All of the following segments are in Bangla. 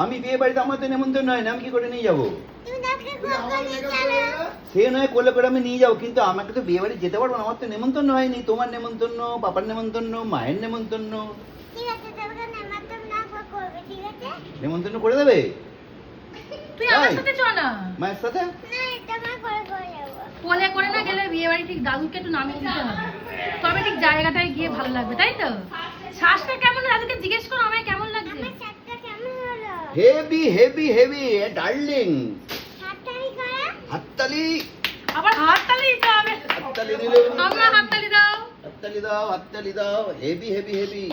আমি বিয়ে বাড়িতে আমার তো নেমন্তন্ন হয় না, আমি কি করে নিয়ে যাবো? সে নয় করলে করে আমি নিয়ে যাবো, কিন্তু আমাকে তো বিয়ে বাড়ি যেতে পারবো না, আমার তো নেমন্তন্ন হয়নি। তোমার নেমন্তন্ন, পাপার নেমন্তন্ন, মায়ের নেমন্তন্ন। নেমন্তন্ন করে দেবে? তুই আমার সাথে চল না। মায়ের সাথে কোলে করে না গেলে বিয়ে বাড়ি ঠিক দাদুকে একটু নামিয়ে দিতে হবে, তবে ঠিক জায়গাটায় গিয়ে ভালো লাগবে, তাই তো? শ্বাসটা কেমন দাদুকে জিজ্ঞেস করো আমায় কেমন লাগছে। Heavy heavy heavy darling. হাততালি। আবার হাততালি দিতে হবে। হাততালি দিলো। আমরা হাততালি দাও। হাততালি দাও, হাততালি দাও। Heavy heavy heavy.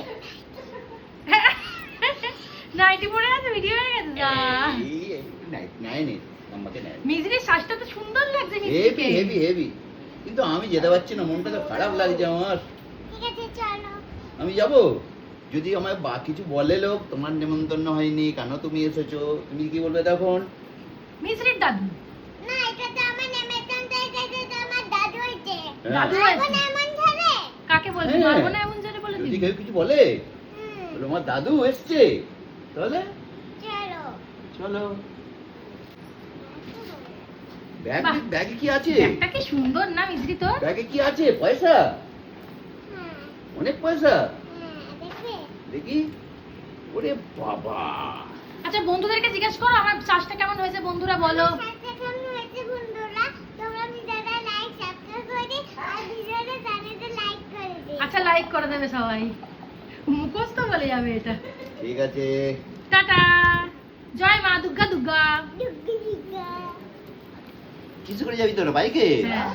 নাইটি পরে আছে, ভিডিও হয়ে গেছে যা। নাই আমাকে নাই। মিজরির শ্বাসটা তো সুন্দর লাগছে হেভি মিজরিকে। হেভি হেভি, কিন্তু আমি যেতে পারছি না, মনটা তো খারাপ লাগছে আমার। ঠিক আছে চলো। আমি যাব? যদি আমায় বা কিছু বলে লোক, তোমার নেমন্তন্ন হয়নি, কেন তুমি এসেছো, তুমি কি বলবে তখন? মিজরির দাদু। না এটা তো আমার নেমন্তন্ন, এটা তো আমার দাদু হইছে। দাদু পারবো হয়েছে। না এমন ধরে? কাকে বলবি? হ্যাঁ। পারবো না এমন জোরে বলে যদি দিবি। কেউ কিছু বলে, হুম, বলো আমার দাদু এসছে, তাহলে চলো। চলো। ব্যাগ বাহ। ব্যাগে কি আছে? একটা কি সুন্দর না মিজরি তোর? ব্যাগে কি আছে? পয়সা? হ্যাঁ, অনেক পয়সা। দেখবে? দেখি। ওরে বাবা। আচ্ছা বন্ধুদেরকে জিজ্ঞেস করো আমার শ্বাসটা কেমন হয়েছে, বন্ধুরা বলো। সাথে কেমন হয়েছে বন্ধুরা? তোমরা ভিডিওটা লাইক সাবস্ক্রাইব করে দিও আর ভিডিওটা জানাতে লাইক করে দিও। আচ্ছা লাইক করে দেবে সবাই, মুখস্থ বলে যাবে এটা। ঠিক আছে। টাটা, জয় মা দুর্গা দুর্গা। দুগ্গি দুগ্গা। কিছু করে যাবি তোরা বাইকে? হ্যাঁ।